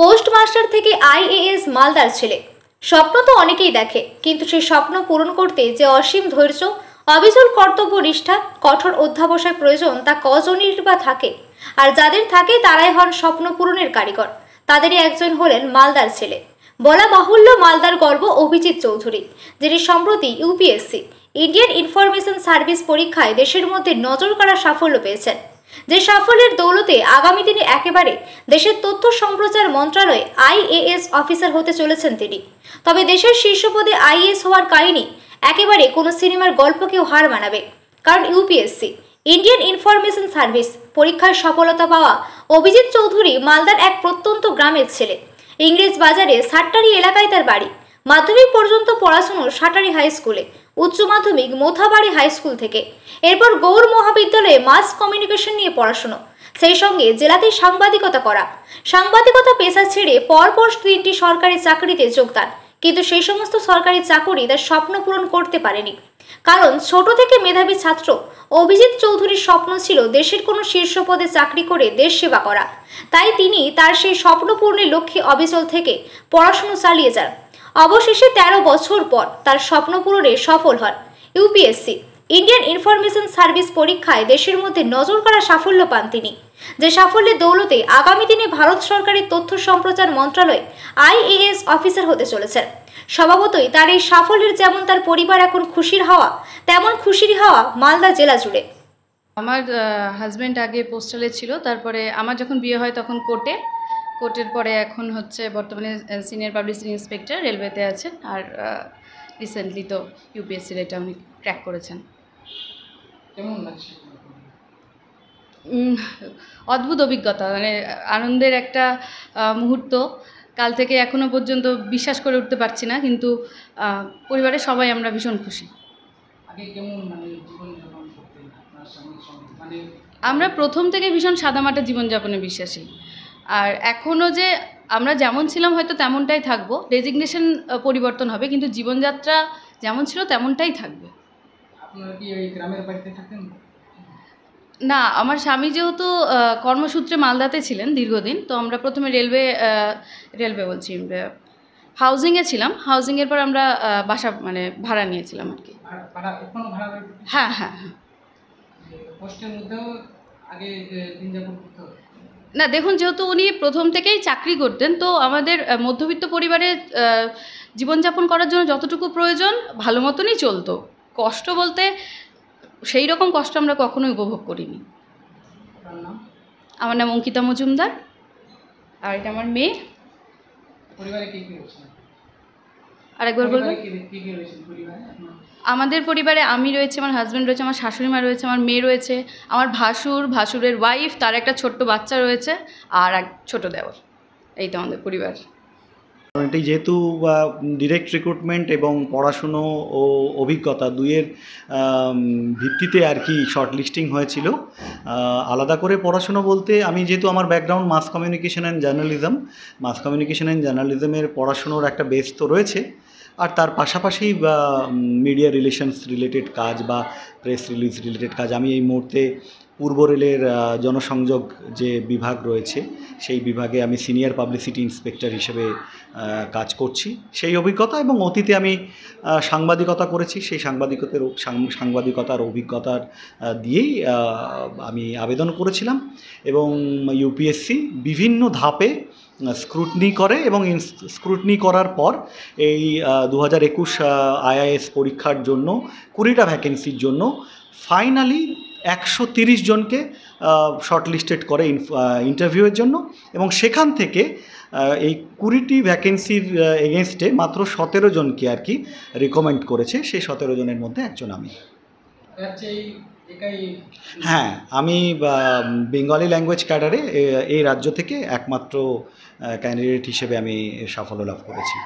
Postmaster থেকে IAS মালদার ছেলে। স্বপ্ন তো অনেকেই দেখে, কিন্তু সেই স্বপ্ন পূরণ করতে যে অসীম ধৈর্য, অবিচল কর্তব্য নিষ্ঠা, কঠোর অধ্যাবসায় প্রয়োজন তা কজনেরই বা থাকে। আর যাদের থাকে তারাই হন স্বপ্ন পূরণের কারিগর। তাদেরই একজন হলেন মালদার ছেলে। বলা বাহুল্য, মালদার গর্ব অভিজিৎ চৌধুরী, যিনি সম্প্রতি ইউপিএসসি ইন্ডিয়ান ইনফরমেশন সার্ভিস পরীক্ষায় দেশের মধ্যে নজর কাড়া সাফল্য পেয়েছেন। যে সাফল্যের দৌলতে আগামী দিনে একেবারে দেশের তথ্য সম্প্রচার মন্ত্রণালয়ে আইএএস অফিসার হতে চলেছেন তিনি। তবে দেশের শীর্ষ পদে আইএএস হওয়ার কাহিনী একেবারে কোনো সিনেমার গল্পকেও হার মানাবে। কারণ ইউপিএসসি ইন্ডিয়ান ইনফরমেশন সার্ভিস পরীক্ষায় সফলতা পাওয়া অভিজিৎ চৌধুরী মালদার এক প্রত্যন্ত গ্রামের ছেলে। ইংরেজ বাজারে সাট্টারি এলাকায় তার বাড়ি। মাধ্যমিক পর্যন্ত পড়াশুনো সাটারি হাই স্কুলে, উচ্চ মাধ্যমিক মোথাবাড়ি হাই স্কুল থেকে। এরপর গৌড় মহাবিদ্যালয়ে মাস কমিউনিকেশন নিয়ে পড়াশুনো, সেই সঙ্গে জেলাতেই সাংবাদিকতা করা। সাংবাদিকতা পেশা ছেড়ে পরপর 3টি সরকারি চাকরিতে যোগদান, কিন্তু সেই সমস্ত সরকারি চাকরি তার স্বপ্ন পূরণ করতে পারেনি। কারণ ছোট থেকে মেধাবী ছাত্র অভিজিৎ চৌধুরীর স্বপ্ন ছিল দেশের কোনো শীর্ষ পদে চাকরি করে দেশ সেবা করা। তাই তিনি তার সেই স্বপ্ন পূরণের লক্ষ্যে অবিচল থেকে পড়াশুনো চালিয়ে যান। অবশেষে 13 বছর পর তার স্বপ্ন পূরণে সফল হন। ইউপিএসসি ইন্ডিয়ান ইনফরমেশন সার্ভিস পরীক্ষায় দেশের মধ্যে নজর কাড়া সাফল্য পান তিনি। যে সাফল্যের দৌলতে আগামী দিনে ভারত সরকারের তথ্য সম্প্রচার মন্ত্রণালয়ে আইএএস অফিসার হতে চলেছেন। স্বভাবতই তার এই সাফল্যের যেমন তার পরিবার এখন খুশির হাওয়া, তেমন খুশির হাওয়া মালদা জেলা জুড়ে। আমার হাজব্যান্ড আগে পোস্টালে ছিল, তারপরে আমার যখন বিয়ে হয় তখন কোর্টের পরে এখন হচ্ছে বর্তমানে সিনিয়র পাবলিসিটি ইন্সপেক্টর রেলওয়েতে আছেন। আর রিসেন্টলি তো ইউপিএসসির এটা উনি ক্র্যাক করেছেন। কেমন লাগছে? অদ্ভুত অভিজ্ঞতা, মানে আনন্দের একটা মুহূর্ত। কাল থেকে এখনও পর্যন্ত বিশ্বাস করে উঠতে পারছি না, কিন্তু পরিবারের সবাই আমরা ভীষণ খুশি। আগে কেমন জীবনযাপন করতেন আপনার স্বামীর সঙ্গে? আমরা প্রথম থেকে ভীষণ সাদামাটা জীবনযাপনে বিশ্বাসী। আর এখনও যে আমরা যেমন ছিলাম হয়তো তেমনটাই থাকবো, ডেজিগনেশন পরিবর্তন হবে, কিন্তু জীবনযাত্রা যেমন ছিল তেমনটাই থাকবে। আপনারা কি ওই গ্রামের বাড়িতে থাকেন? না, আমার স্বামী যেহেতু কর্মসূত্রে মালদাতে ছিলেন দীর্ঘদিন, তো আমরা প্রথমে রেলওয়ে বলছি হাউজিংয়ে ছিলাম। হাউজিংয়ের পর আমরা বাসা মানে ভাড়া নিয়েছিলাম আর কি। হ্যাঁ হ্যাঁ হ্যাঁ। পোস্টের মধ্যেও আগে দিন যাপন করতে? না, দেখুন, যেহেতু উনি প্রথম থেকেই চাকরি করতেন, তো আমাদের মধ্যবিত্ত পরিবারে জীবনযাপন করার জন্য যতটুকু প্রয়োজন ভালো মতনই চলতো। কষ্ট বলতে সেই রকম কষ্ট আমরা কখনোই উপভোগ করিনি। আমার নাম অঙ্কিতা মজুমদার, আর এটা আমার মেয়ে। পরিবারে কে কে রয়েছে? আরেকবার বলবেন? আমাদের পরিবারে আমি রয়েছে, আমার হাজব্যান্ড রয়েছে, আমার শাশুড়ি মা রয়েছে, আমার মেয়ে রয়েছে, আমার ভাসুরের ওয়াইফ, তার একটা ছোট্ট বাচ্চা রয়েছে, আর এক ছোট দেওর। এই তো আমাদের পরিবার। এটি যেহেতু ডিরেক্ট রিক্রুটমেন্ট এবং পড়াশুনো ও অভিজ্ঞতা দুইয়ের ভিত্তিতে আর কি শর্ট লিস্টিং হয়েছিল। আলাদা করে পড়াশুনো বলতে আমি যেহেতু আমার ব্যাকগ্রাউন্ড মাস কমিউনিকেশন অ্যান্ড জার্নালিজমের পড়াশুনোর একটা বেস তো রয়েছে। আর তার পাশাপাশি মিডিয়া রিলেশনস রিলেটেড কাজ বা প্রেস রিলিজ রিলেটেড কাজ, আমি এই মুহূর্তে পূর্ব রেলের জনসংযোগ যে বিভাগ রয়েছে সেই বিভাগে আমি সিনিয়র পাবলিসিটি ইন্সপেক্টর হিসেবে কাজ করছি। সেই অভিজ্ঞতা এবং অতীতে আমি সাংবাদিকতা করেছি, সেই সাংবাদিকতার অভিজ্ঞতার দিয়েই আমি আবেদন করেছিলাম। এবং ইউপিএসসি বিভিন্ন ধাপে স্ক্রুটনি করে এবং স্ক্রুটনি করার পর এই 2021 আইআইএস পরীক্ষার জন্য 20টা ভ্যাকেন্সির জন্য ফাইনালি 130 জনকে শর্টলিস্টেড করে ইন্টারভিউয়ের জন্য। এবং সেখান থেকে এই 20টি ভ্যাকেন্সির এগেনস্টে মাত্র 17 জনকে আর কি রিকমেন্ড করেছে। সেই 17 জনের মধ্যে একজন আমি। হ্যাঁ, আমি বেঙ্গলি ল্যাঙ্গুয়েজ ক্যাডারে এই রাজ্য থেকে একমাত্র ক্যান্ডিডেট হিসেবে আমি সাফল্য লাভ করেছি।